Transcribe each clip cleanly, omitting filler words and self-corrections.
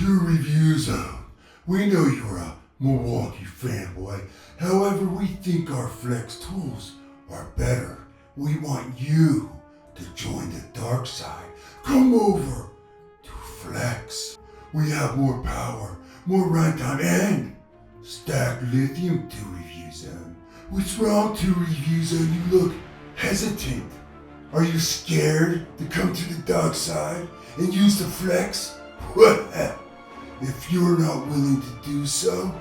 Two reviews of. We know you're a Milwaukee fanboy. However, we think our flex tools are better. We want you to join the dark side. Come over to Flex. We have more power, more runtime, and stacked lithium to review zone. What's wrong to review zone? You look hesitant. Are you scared to come to the dark side and use the Flex? If you're not willing to do so,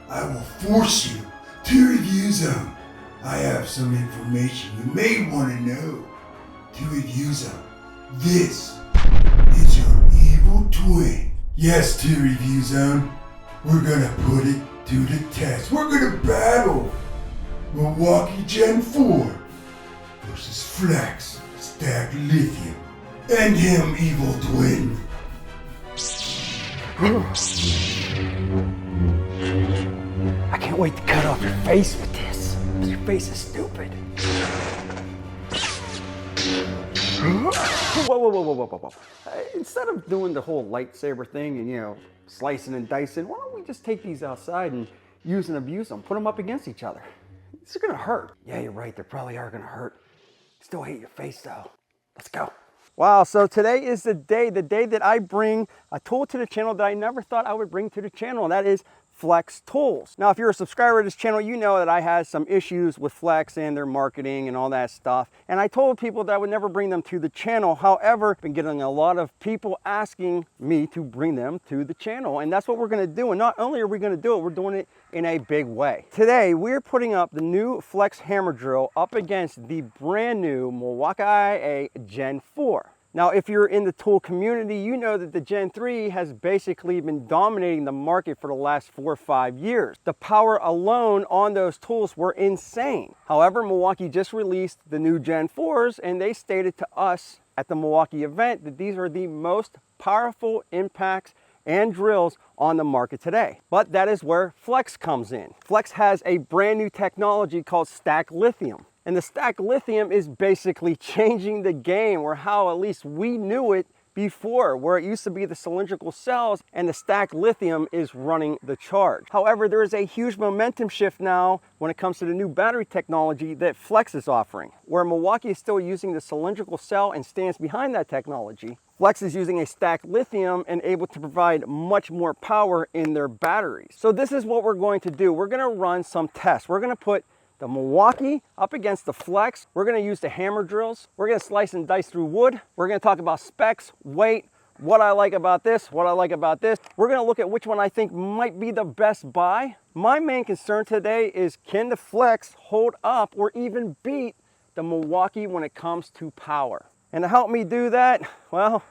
I will force you to review zone. I have some information you may want to know. To review zone, this is your evil twin. Yes, to review zone, we're gonna put it to the test. We're gonna battle Milwaukee Gen4 versus Flex stacked lithium and him evil twin. I can't wait to cut off your face with this. Your face is stupid. Whoa. Instead of doing the whole lightsaber thing and, slicing and dicing, why don't we just take these outside and use and abuse them? Put them up against each other. These are gonna hurt. Yeah, you're right, they probably are gonna hurt. Still hate your face though. Let's go. Wow, so today is the day that I bring a tool to the channel that I never thought I would bring to the channel, and that is Flex tools. Now, if you're a subscriber to this channel, you know that I had some issues with Flex and their marketing and all that stuff. And I told people that I would never bring them to the channel. However, I've been getting a lot of people asking me to bring them to the channel. And that's what we're gonna do. And not only are we gonna do it, we're doing it in a big way. Today, we're putting up the new Flex Hammer Drill up against the brand new Milwaukee Gen4. Now, if you're in the tool community, you know that the Gen 3 has basically been dominating the market for the last 4 or 5 years. The power alone on those tools were insane. However, Milwaukee just released the new Gen 4s, and they stated to us at the Milwaukee event that these are the most powerful impacts and drills on the market today. But that is where Flex comes in. Flex has a brand new technology called stacked lithium. And the stacked lithium is basically changing the game, or how at least we knew it before, where it used to be the cylindrical cells and the stacked lithium is running the charge. However, there is a huge momentum shift now when it comes to the new battery technology that Flex is offering. Where Milwaukee is still using the cylindrical cell and stands behind that technology, Flex is using a stacked lithium and able to provide much more power in their batteries. So this is what we're going to do. We're gonna run some tests. We're gonna put the Milwaukee up against the Flex. We're gonna use the hammer drills. We're gonna slice and dice through wood. We're gonna talk about specs, weight, what I like about this, what I like about this. We're gonna look at which one I think might be the best buy. My main concern today is, can the Flex hold up or even beat the Milwaukee when it comes to power? And to help me do that, well,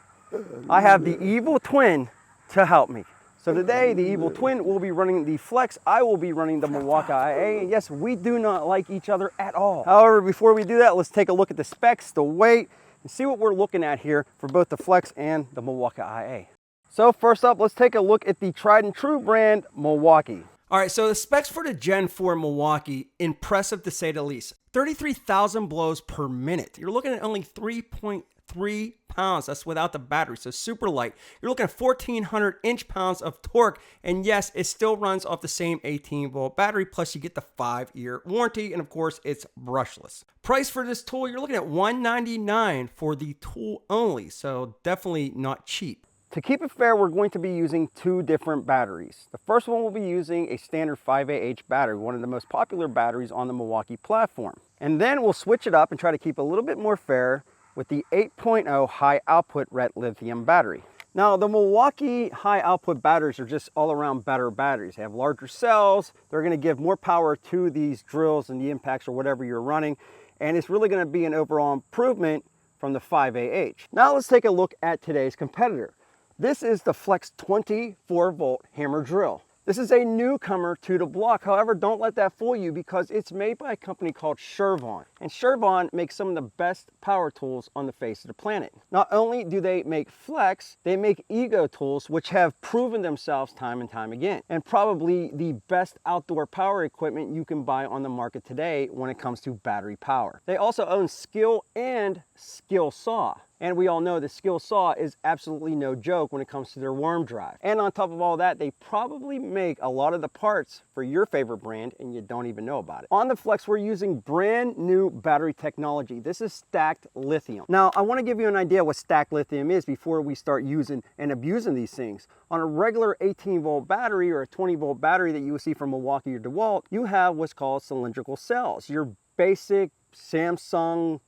I have the evil twin to help me. So today, the evil twin will be running the Flex. I will be running the Milwaukee IA. And yes, we do not like each other at all. However, before we do that, let's take a look at the specs, the weight, and see what we're looking at here for both the Flex and the Milwaukee IA. So first up, let's take a look at the tried and true brand, Milwaukee. All right, so the specs for the Gen 4 Milwaukee, impressive to say the least. 33,000 blows per minute. You're looking at only 3.3 pounds. That's without the battery, so super light. You're looking at 1,400 inch-pounds of torque, and yes, it still runs off the same 18-volt battery, plus you get the 5-year warranty, and of course, it's brushless. Price for this tool, you're looking at $199 for the tool only, so definitely not cheap. To keep it fair, we're going to be using 2 different batteries. The first one will be using a standard 5AH battery, one of the most popular batteries on the Milwaukee platform. And then we'll switch it up and try to keep a little bit more fair with the 8.0 high output red lithium battery. Now, the Milwaukee high output batteries are just all around better batteries. They have larger cells. They're gonna give more power to these drills and the impacts or whatever you're running. And it's really gonna be an overall improvement from the 5AH. Now let's take a look at today's competitor. This is the Flex 24-volt hammer drill. This is a newcomer to the block. However, don't let that fool you because it's made by a company called Showdown. And Showdown makes some of the best power tools on the face of the planet. Not only do they make Flex, they make Ego tools, which have proven themselves time and time again. And probably the best outdoor power equipment you can buy on the market today when it comes to battery power. They also own Skill and Skill Saw. And we all know the Skill Saw is absolutely no joke when it comes to their worm drive. And on top of all that, they probably make a lot of the parts for your favorite brand and you don't even know about it. On the Flex, we're using brand new battery technology. This is stacked lithium. Now, I want to give you an idea what stacked lithium is before we start using and abusing these things. On a regular 18-volt battery or a 20-volt battery that you will see from Milwaukee or DeWalt, you have what's called cylindrical cells, your basic Samsung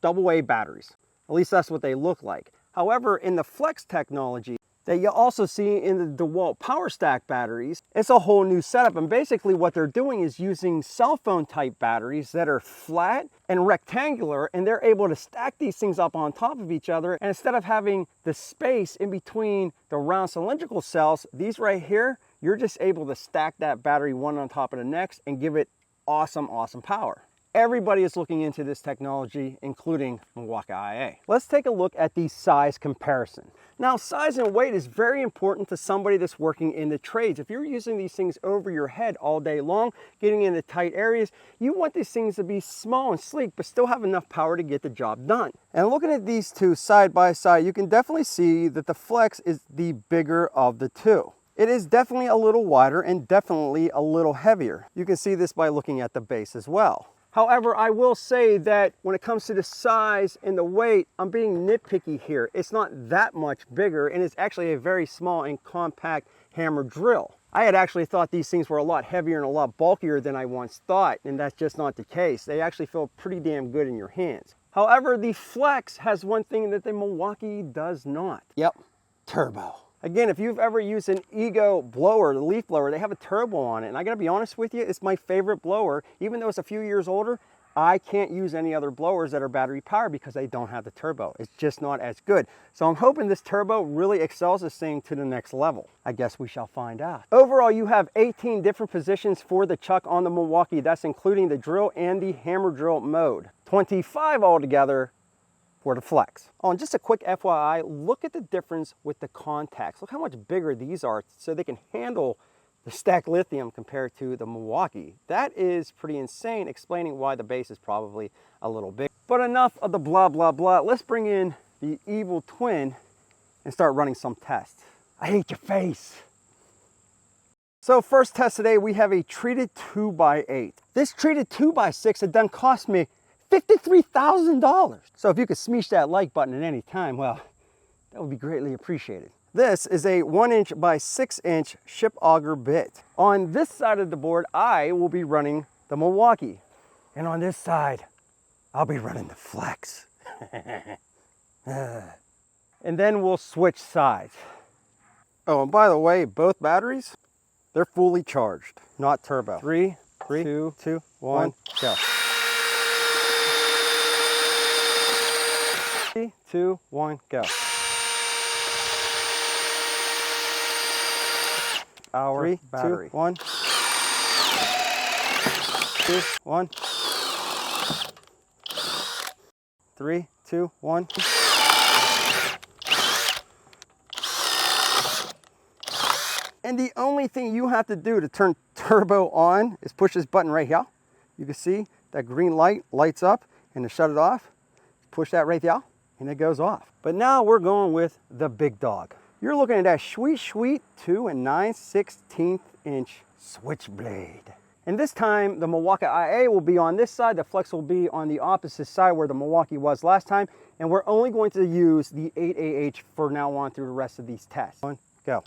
AA batteries. At least that's what they look like. However, in the Flex technology that you also see in the DeWalt Power Stack batteries, it's a whole new setup. And basically what they're doing is using cell phone type batteries that are flat and rectangular, and they're able to stack these things up on top of each other. And instead of having the space in between the round cylindrical cells, these right here, you're just able to stack that battery one on top of the next and give it awesome, awesome power. Everybody is looking into this technology, including Milwaukee IA. Let's take a look at the size comparison. Now, size and weight is very important to somebody that's working in the trades. If you're using these things over your head all day long, getting into tight areas, you want these things to be small and sleek, but still have enough power to get the job done. And looking at these two side by side, you can definitely see that the Flex is the bigger of the two. It is definitely a little wider and definitely a little heavier. You can see this by looking at the base as well. However, I will say that when it comes to the size and the weight, I'm being nitpicky here. It's not that much bigger, and it's actually a very small and compact hammer drill. I had actually thought these things were a lot heavier and a lot bulkier than I once thought, and that's just not the case. They actually feel pretty damn good in your hands. However, the Flex has one thing that the Milwaukee does not. Yep, turbo. Again, if you've ever used an Ego blower, the leaf blower, they have a turbo on it. And I gotta be honest with you, it's my favorite blower. Even though it's a few years older, I can't use any other blowers that are battery powered because they don't have the turbo. It's just not as good. So I'm hoping this turbo really excels this thing to the next level. I guess we shall find out. Overall, you have 18 different positions for the chuck on the Milwaukee. That's including the drill and the hammer drill mode. 25 altogether for the Flex. Oh, and just a quick FYI, look at the difference with the contacts. Look how much bigger these are so they can handle the stacked lithium compared to the Milwaukee. That is pretty insane, explaining why the base is probably a little big. But enough of the blah, blah, blah. Let's bring in the evil twin and start running some tests. I hate your face. So first test today, we have a treated 2x8. This treated 2x6 had done cost me $53,000. So if you could smeesh that like button at any time, well, that would be greatly appreciated. This is a 1" by 6" ship auger bit. On this side of the board, I will be running the Milwaukee. And on this side, I'll be running the Flex. And then we'll switch sides. Oh, and by the way, both batteries, they're fully charged, not turbo. Three, two, one, go. 3, 2, 1, go. Our 3, battery. 2, 1. 2, 1. 3, 2, 1. And the only thing you have to do to turn turbo on is push this button right here. You can see that green light lights up, and to shut it off, push that right there, and it goes off. But now we're going with the big dog. You're looking at that sweet 2 9/16 switchblade. And this time the Milwaukee IA will be on this side, the Flex will be on the opposite side where the Milwaukee was last time, and we're only going to use the 8AH for now on through the rest of these tests. 1, go.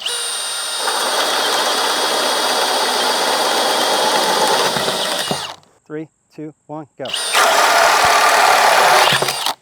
Three, 2, 1, go.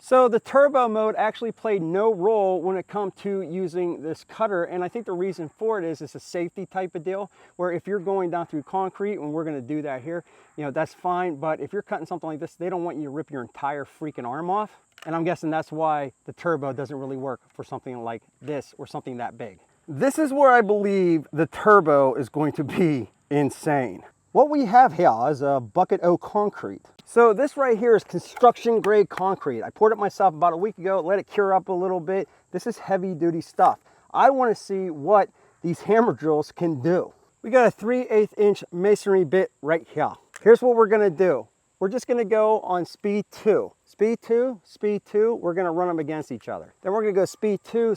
So the turbo mode actually played no role when it comes to using this cutter, and I think the reason for it is it's a safety type of deal, where if you're going down through concrete, and we're gonna do that here, you know, that's fine, but if you're cutting something like this, they don't want you to rip your entire freaking arm off, and I'm guessing that's why the turbo doesn't really work for something like this or something that big. This is where I believe the turbo is going to be insane. What we have here is a bucket of concrete. So this right here is construction grade concrete. I poured it myself about a week ago, let it cure up a little bit. This is heavy duty stuff. I want to see what these hammer drills can do. We got a 3/8" masonry bit right here. Here's what we're gonna do. we're just gonna go on speed 2. Speed 2, speed 2, we're gonna run them against each other. Then we're gonna go speed 2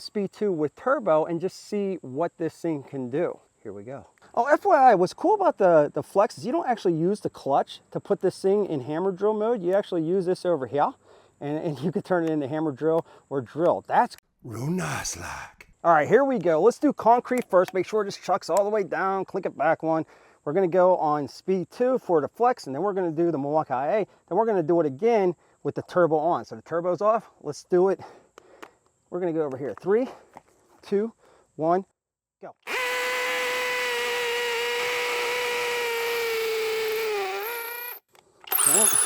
with turbo and just see what this thing can do. Here we go. Oh, FYI, what's cool about the Flex is you don't actually use the clutch to put this thing in hammer drill mode. You actually use this over here, and you can turn it into hammer drill or drill. That's Real nice like. all right, here we go. Let's do concrete first. Make sure this chucks all the way down. Click it back one. We're gonna go on speed 2 for the Flex, and then we're gonna do the Milwaukee IA. Then we're gonna do it again with the turbo on. So the turbo's off. Let's do it. We're gonna go over here. 3, 2, 1, go. Okay.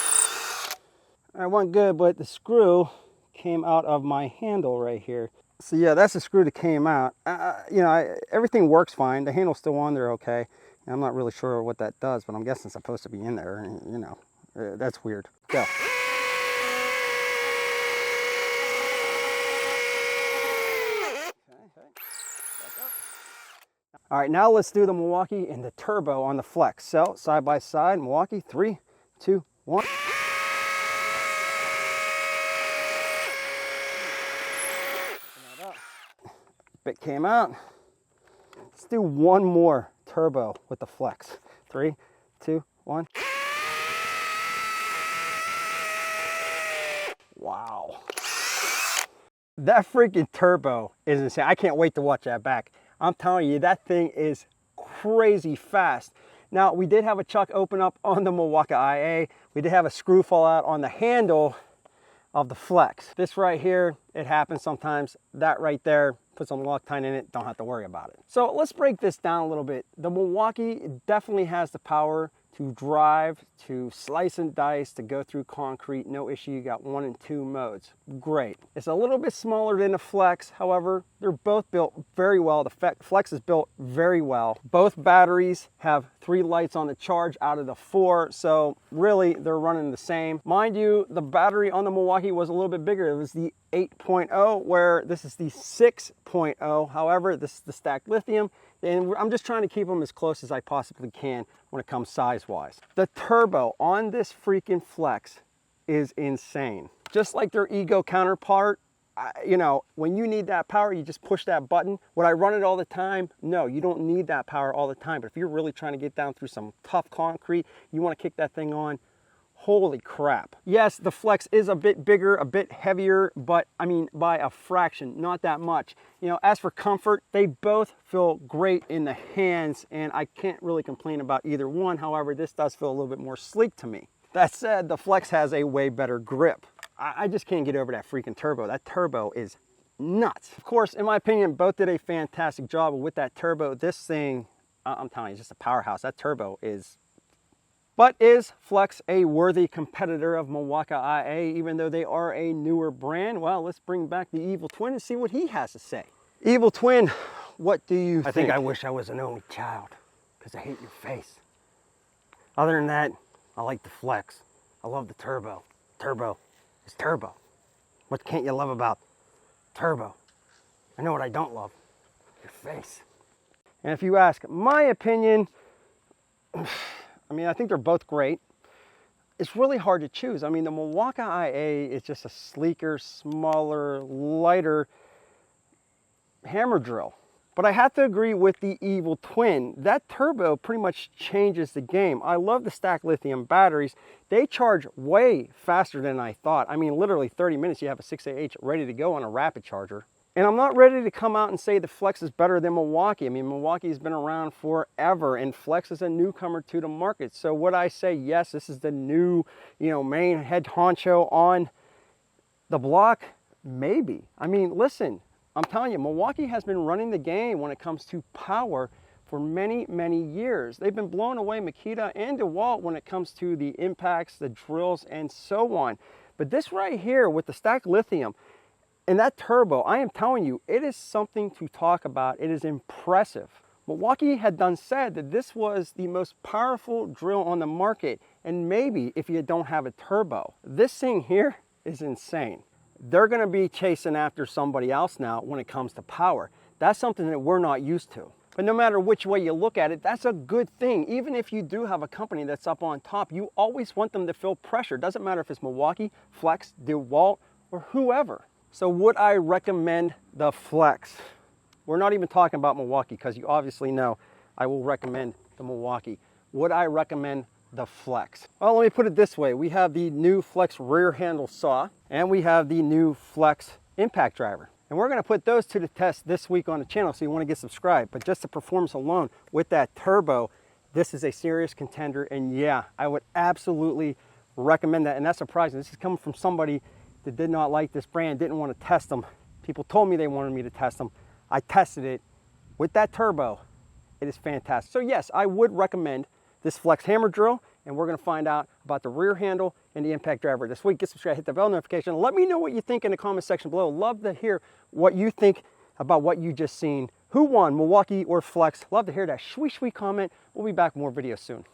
I went good, but the screw came out of my handle right here. So yeah, that's the screw that came out. You know, everything works fine. The handle's still on there, okay. And I'm not really sure what that does, but I'm guessing it's supposed to be in there. And, you know, that's weird. Go. All right, now let's do the Milwaukee and the turbo on the Flex. So side by side, Milwaukee, 3, 2, 1. Bit came out. Let's do one more turbo with the Flex. 3, 2, 1. Wow. That freaking turbo is insane. I can't wait to watch that back. I'm telling you, that thing is crazy fast. Now, we did have a chuck open up on the Milwaukee IA. We did have a screw fall out on the handle of the Flex. This right here, it happens sometimes. That right there, put some Loctite in it, don't have to worry about it. So let's break this down a little bit. The Milwaukee definitely has the power to drive, to slice and dice, to go through concrete, no issue. You got 1 and 2 modes. Great. It's a little bit smaller than the Flex. However, they're both built very well. The Flex is built very well. Both batteries have 3 lights on the charge out of the 4. So really, they're running the same. Mind you, the battery on the Milwaukee was a little bit bigger. It was the 8.0, where this is the 6.0. However, this is the stacked lithium. And I'm just trying to keep them as close as I possibly can when it comes size-wise. The turbo on this freaking Flex is insane. Just like their Ego counterpart, you know, when you need that power, you just push that button. Would I run it all the time? No, you don't need that power all the time. But if you're really trying to get down through some tough concrete, you want to kick that thing on, holy crap. Yes, the Flex is a bit bigger, a bit heavier, but I mean, by a fraction, not that much. You know, as for comfort, they both feel great in the hands, and I can't really complain about either one. However, this does feel a little bit more sleek to me. That said, the Flex has a way better grip. I just can't get over that freaking turbo. That turbo is nuts. Of course, in my opinion, both did a fantastic job with that turbo. This thing, I'm telling you, it's just a powerhouse. That turbo is... But is Flex a worthy competitor of Milwaukee IA, even though they are a newer brand? Well, let's bring back the Evil Twin and see what he has to say. Evil Twin, what do you think? I think I wish I was an only child, because I hate your face. Other than that, I like the Flex. I love the turbo. Turbo is turbo. What can't you love about turbo? I know what I don't love. Your face. And if you ask my opinion, I mean, I think they're both great. It's really hard to choose. I mean, the Milwaukee IA is just a sleeker, smaller, lighter hammer drill. But I have to agree with the Evil Twin. That turbo pretty much changes the game. I love the stacked lithium batteries. They charge way faster than I thought. I mean, literally 30 minutes, you have a 6AH ready to go on a rapid charger. And I'm not ready to come out and say the Flex is better than Milwaukee. I mean, Milwaukee's been around forever, and Flex is a newcomer to the market. So would I say, yes, this is the new, you know, main head honcho on the block? Maybe. I mean, listen, I'm telling you, Milwaukee has been running the game when it comes to power for many, many years. They've been blowing away Makita and DeWalt when it comes to the impacts, the drills, and so on. But this right here with the stacked lithium, and that turbo, I am telling you, it is something to talk about. It is impressive. Milwaukee had said that this was the most powerful drill on the market, and maybe if you don't have a turbo. This thing here is insane. They're gonna be chasing after somebody else now when it comes to power. That's something that we're not used to. But no matter which way you look at it, that's a good thing. Even if you do have a company that's up on top, you always want them to feel pressure. Doesn't matter if it's Milwaukee, Flex, DeWalt, or whoever. So would I recommend the Flex? We're not even talking about Milwaukee because you obviously know I will recommend the Milwaukee. Would I recommend the Flex? Well, let me put it this way. We have the new Flex rear handle saw and we have the new Flex impact driver. And we're gonna put those to the test this week on the channel, so you wanna get subscribed. But just the performance alone with that turbo, this is a serious contender. And yeah, I would absolutely recommend that. And that's surprising. This is coming from somebody that did not like this brand, didn't want to test them. People told me they wanted me to test them. I tested it with that turbo. It is fantastic. So yes, I would recommend this Flex hammer drill, and we're gonna find out about the rear handle and the impact driver this week. Get subscribed, hit the bell notification. Let me know what you think in the comment section below. Love to hear what you think about what you just seen. Who won, Milwaukee or Flex? Love to hear that sweet comment. We'll be back with more videos soon.